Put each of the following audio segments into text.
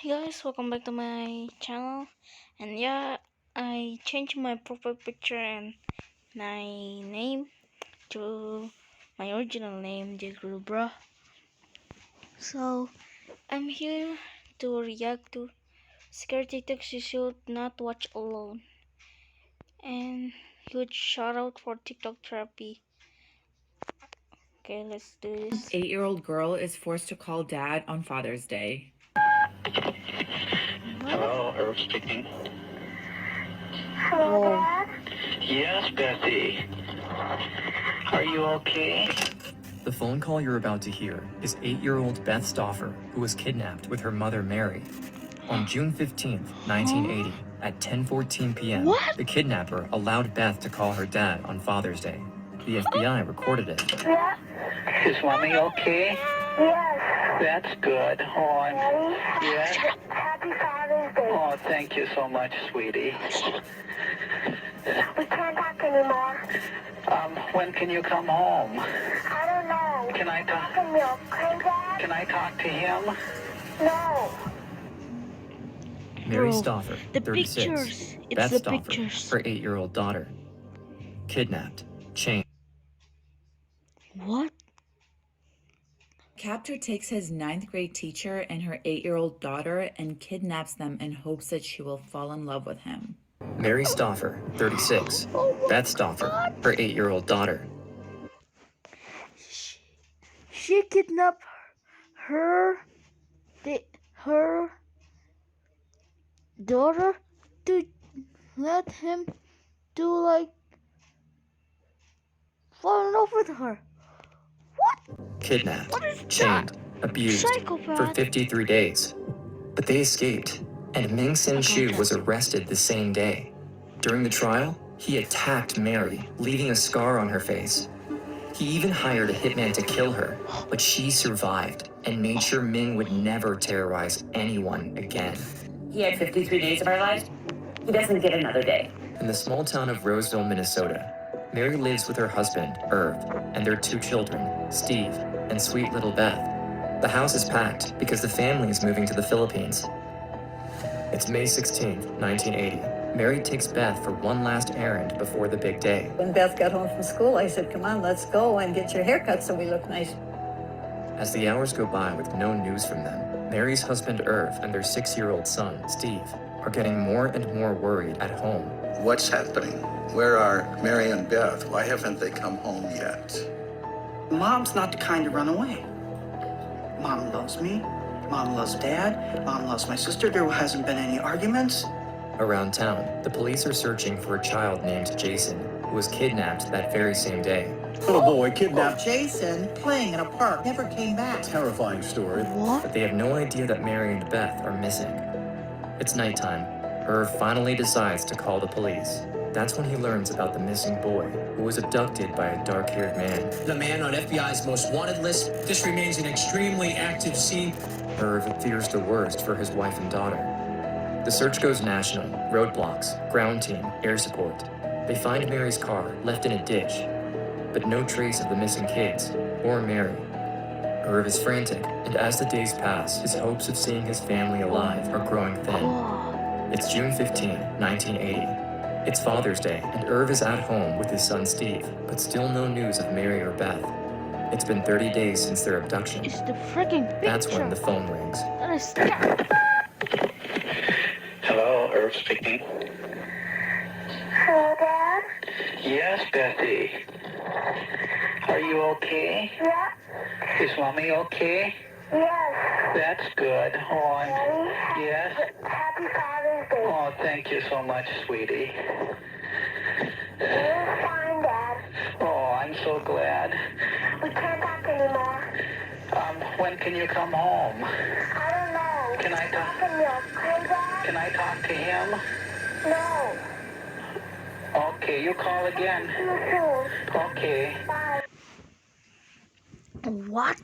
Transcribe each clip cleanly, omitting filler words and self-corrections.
Hey guys, welcome back to my channel. And yeah, I changed my profile picture and my name to my original name, Bro. So I'm here to react to scary TikToks you should not watch alone. And huge shout out for TikTok therapy. Okay, let's do this. 8-year-old girl is forced to call dad on Father's Day. Hello, Herb speaking. Hello, Dad? Yes, Bethy. Are you okay? The phone call you're about to hear is 8-year-old Beth Stauffer, who was kidnapped with her mother Mary. On June 15th, 1980, at 10:14 p.m., What? the kidnapper allowed Beth to call her dad on Father's Day. The FBI recorded it. Yeah. Is Mommy okay? Yes. That's good. Yes. Happy Father's Day. Oh, thank you so much, sweetie. We can't talk anymore. When can you come home? I don't know. Can I talk? Can you okay, Dad? Can I talk to him? No. Mary Bro, Stauffer, the 36. pictures. It's Beth the Stauffer, pictures. her 8-year-old daughter. Kidnapped, chained. What? Captor takes his 9th grade teacher and her 8-year-old daughter and kidnaps them in hopes that she will fall in love with him. Mary Stauffer, 36. Oh my Beth Stauffer, God. her 8-year-old daughter. She kidnapped her daughter to let him to fall in love with her. What? Kidnapped, What is chained, that? abused for Psychopath. 53 days. But they escaped, and Ming Sin Shu was arrested the same day. During the trial, he attacked Mary, leaving a scar on her face. He even hired a hitman to kill her, but she survived and made sure Ming would never terrorize anyone again. He had 53 days of our lives. He doesn't get another day. In the small town of Roseville, Minnesota, Mary lives with her husband, Irv, and their 2 children, Steve and sweet little Beth. The house is packed because the family is moving to the Philippines. It's May 16th, 1980. Mary takes Beth for one last errand before the big day. When Beth got home from school, I said, come on, let's go and get your haircut so we look nice. As the hours go by with no news from them, Mary's husband Irv and their 6-year-old son, Steve, are getting more and more worried at home. What's happening? Where are Mary and Beth? Why haven't they come home yet? Mom's not the kind to run away. Mom loves me. Mom loves Dad. Mom loves my sister. There hasn't been any arguments. Around town, the police are searching for a child named Jason, who was kidnapped that very same day. Little boy kidnapped. Jason, playing in a park, never came back. Terrifying story. What? But they have no idea that Mary and Beth are missing. It's nighttime. Irv finally decides to call the police. That's when he learns about the missing boy, who was abducted by a dark-haired man. The man on FBI's most wanted list. This remains an extremely active scene. Irv fears the worst for his wife and daughter. The search goes national. Roadblocks, ground team, air support. They find Mary's car left in a ditch, but no trace of the missing kids or Mary. Irv is frantic, and as the days pass, his hopes of seeing his family alive are growing thin. It's June 15, 1980. It's Father's Day, and Irv is at home with his son Steve, but still no news of Mary or Beth. It's been 30 days since their abduction. It's the freaking picture. That's when the phone rings. That is scary. Hello, Herb speaking. Hello, Dad? Yes, Bethy. Are you okay? Yeah. Is Mommy okay? Yes. That's good. Yes. Happy Father's Day. Oh, thank you so much, sweetie. You're fine, Dad. Oh, I'm so glad. We can't talk anymore. When can you come home? I don't know. Can I talk? Can you okay, Dad? Can I talk to him? No. Okay, you call again. See you soon. Okay. Bye. What?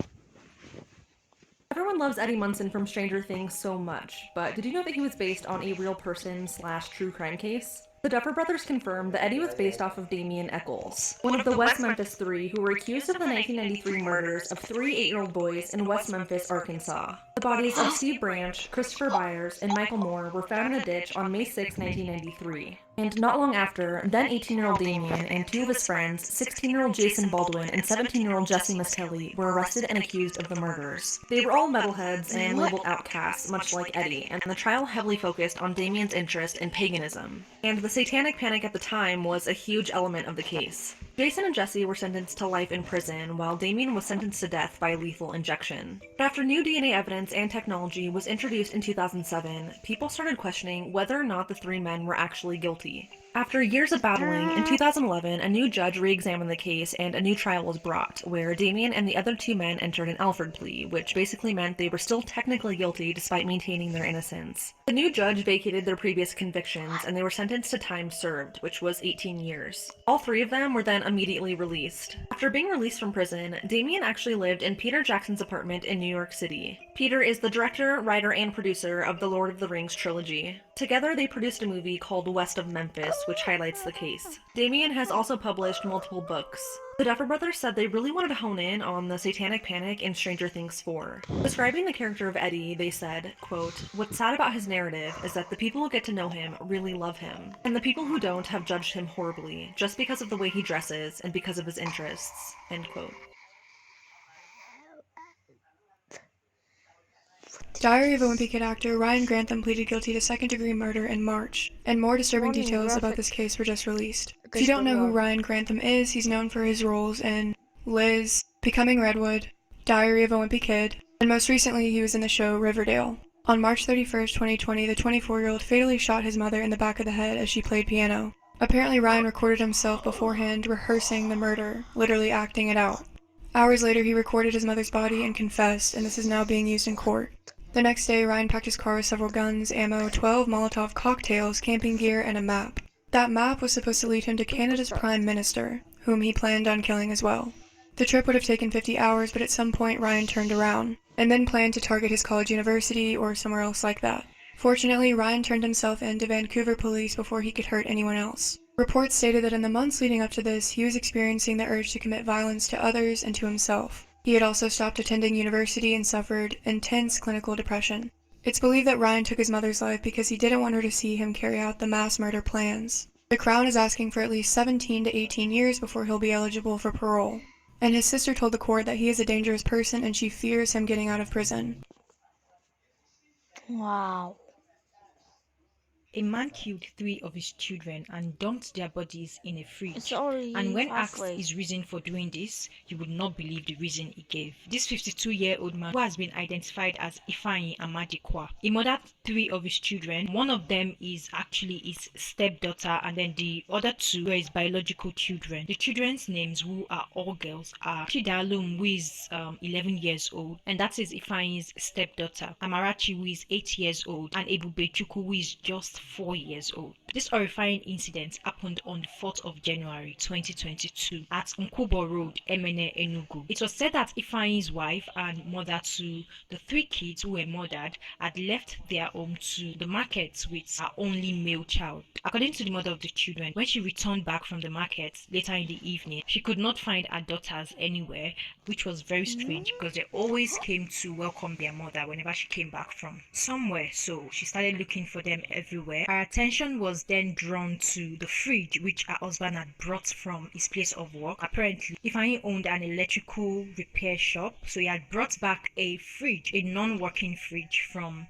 Everyone loves Eddie Munson from Stranger Things so much, but did you know that he was based on a real person / true crime case? The Duffer Brothers confirmed that Eddie was based off of Damien Eccles, one of the West Memphis Three who were accused of the 1993 murders of 3 8-year-old boys in West Memphis, Arkansas. The bodies of Steve Branch, Christopher Byers, and Michael Moore were found in a ditch on May 6, 1993. And not long after, then 18-year-old Damien and 2 of his friends, 16-year-old Jason Baldwin and 17-year-old Jesse Miskelly, were arrested and accused of the murders. They were all metalheads and labeled outcasts, much like Eddie, and the trial heavily focused on Damien's interest in paganism. And the satanic panic at the time was a huge element of the case. Jason and Jesse were sentenced to life in prison, while Damien was sentenced to death by lethal injection. But after new DNA evidence and technology was introduced in 2007, people started questioning whether or not the 3 men were actually guilty. After years of battling, in 2011, a new judge re-examined the case and a new trial was brought, where Damien and the other 2 men entered an Alford plea, which basically meant they were still technically guilty despite maintaining their innocence. The new judge vacated their previous convictions, and they were sentenced to time served, which was 18 years. All 3 of them were then immediately released. After being released from prison, Damien actually lived in Peter Jackson's apartment in New York City. Peter is the director, writer, and producer of the Lord of the Rings trilogy. Together, they produced a movie called West of Memphis, which highlights the case. Damien has also published multiple books. The Duffer Brothers said they really wanted to hone in on the satanic panic in Stranger Things 4. Describing the character of Eddie, they said, quote, "What's sad about his narrative is that the people who get to know him really love him, and the people who don't have judged him horribly, just because of the way he dresses and because of his interests." End quote. Diary of a Wimpy Kid actor Ryan Grantham pleaded guilty to second-degree murder in March, and more disturbing details about this case were just released. If you don't know who Ryan Grantham is, he's known for his roles in Liz, Becoming Redwood, Diary of a Wimpy Kid, and most recently he was in the show Riverdale. On March 31st, 2020, the 24-year-old fatally shot his mother in the back of the head as she played piano. Apparently Ryan recorded himself beforehand rehearsing the murder, literally acting it out. Hours later he recorded his mother's body and confessed, and this is now being used in court. The next day, Ryan packed his car with several guns, ammo, 12 Molotov cocktails, camping gear, and a map. That map was supposed to lead him to Canada's Prime Minister, whom he planned on killing as well. The trip would have taken 50 hours, but at some point Ryan turned around, and then planned to target his college university or somewhere else like that. Fortunately, Ryan turned himself in to Vancouver police before he could hurt anyone else. Reports stated that in the months leading up to this, he was experiencing the urge to commit violence to others and to himself. He had also stopped attending university and suffered intense clinical depression. It's believed that Ryan took his mother's life because he didn't want her to see him carry out the mass murder plans. The Crown is asking for at least 17 to 18 years before he'll be eligible for parole. And his sister told the court that he is a dangerous person and she fears him getting out of prison. Wow. A man killed 3 of his children and dumped their bodies in a fridge. And when asked his reason for doing this, you would not believe the reason he gave. This 52-year-old man, who has been identified as Ifeanyi Amadikwa, he murdered 3 of his children. One of them is actually his stepdaughter, and then the other 2 were his biological children. The children's names, who are all girls, are Chidalum, who is 11 years old, and that is Ifeanyi's stepdaughter, Amarachi, who is 8 years old, and Ebubechukwu, who is just 4 years old. This horrifying incident happened on the 4th of January 2022 at Nkubo Road, Emene, Enugu. It was said that Ifeanyi's wife and mother to the 3 kids who were murdered had left their home to the market with her only male child. According to the mother of the children, when she returned back from the market later in the evening, she could not find her daughters anywhere, which was very strange because they always came to welcome their mother whenever she came back from somewhere. So she started looking for them everywhere. Her attention was then drawn to the fridge which her husband had brought from his place of work. Apparently, Ifeanyi owned an electrical repair shop, so he had brought back a fridge, a non-working fridge from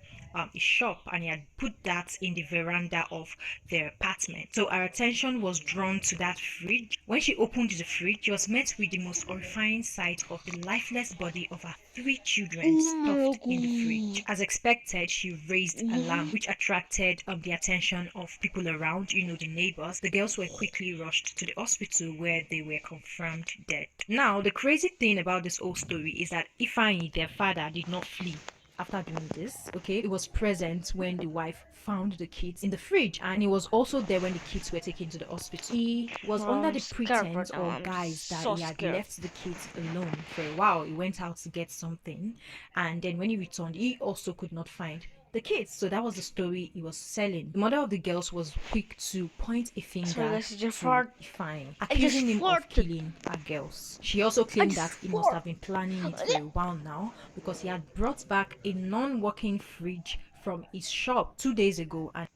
his shop, and he had put that in the veranda of their apartment. So our attention was drawn to that fridge. When she opened the fridge, she was met with the most horrifying sight of the lifeless body of her 3 children stuffed in the fridge. As expected, she raised alarm, which attracted the attention of people around, the neighbors. The girls were quickly rushed to the hospital where they were confirmed dead. Now, the crazy thing about this whole story is that Ifeanyi, their father, did not flee after doing this. Okay, he was present when the wife found the kids in the fridge, and he was also there when the kids were taken to the hospital. He was under the pretense or guise that he had left the kids alone for a while. He went out to get something, and then when he returned, he also could not find the kids. So that was the story he was selling. The mother of the girls was quick to point a finger to Ifeanyi, accusing him of killing her girls. She also claimed that he must have been planning it for a while now because he had brought back a non-working fridge from his shop 2 days ago and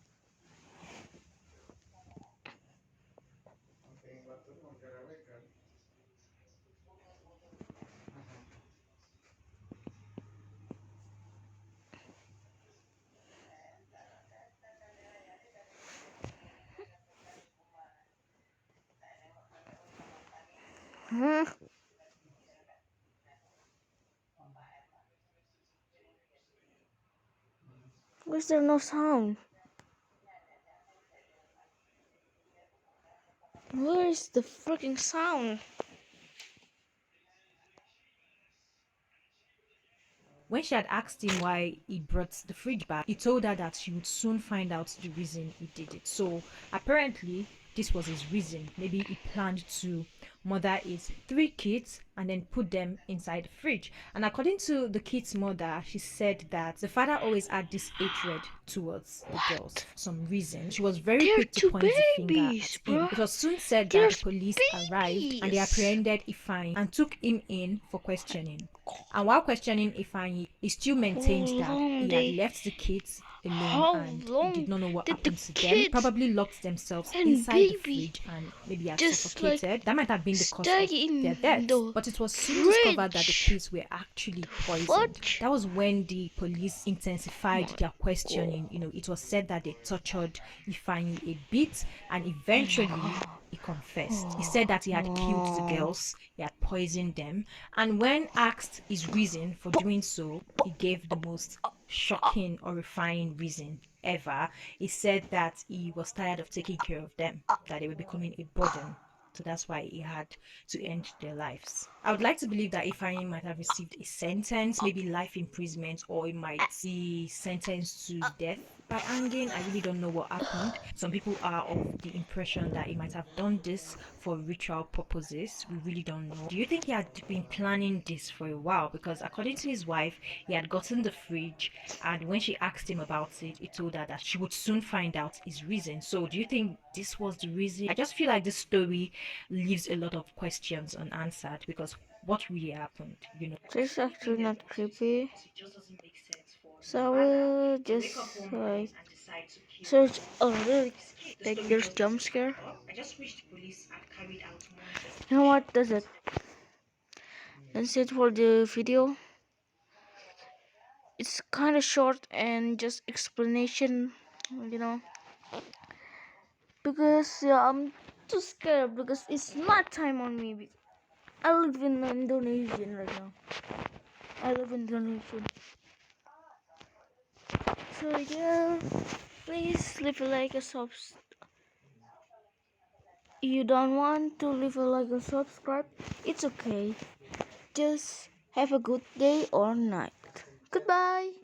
Why is there no sound? Where is the freaking sound? when she had asked him why he brought the fridge back, he told her that she would soon find out the reason he did it. So apparently, this was his reason. Maybe he planned to mother his 3 kids and then put them inside the fridge. And according to the kids' mother, she said that the father always had this hatred towards the girls for some reason. She was very quick to point the finger at him. It was soon said that the police arrived and they apprehended Ifeanyi and took him in for questioning. And while questioning Ifeanyi, he still maintained that he had left the kids alone and he did not know what happened to them. Probably locked themselves inside the fridge and maybe had suffocated. That might have been the cause of their deaths. But it was soon discovered that the kids were actually poisoned. That was when the police intensified their questioning. It was said that they tortured Ifeanyi a bit and eventually he confessed. He said that he had killed the girls, he had poisoned them, and when asked his reason for doing so, he gave the most shocking, horrifying reason ever. He said that he was tired of taking care of them, that they were becoming a burden. So that's why he had to end their lives. I would like to believe that Ifeanyi might have received a sentence, maybe life imprisonment, or he might be sentenced to death by hanging. I really don't know what happened. Some people are of the impression that he might have done this for ritual purposes. We really don't know. Do you think he had been planning this for a while? Because according to his wife, he had gotten the fridge, and when she asked him about it, he told her that she would soon find out his reason. So do you think this was the reason? I just feel like this story leaves a lot of questions unanswered because what really happened, This is actually not creepy. So I will just like search really like there's jump scare. You know what? Does it? That's it for the video. It's kind of short and just explanation, because I'm too scared because it's not time on me. I live in Indonesia right now. I live in Indonesia. So yeah, please leave a like and subscribe. You don't want to leave a like and subscribe? It's okay. Just have a good day or night. Goodbye.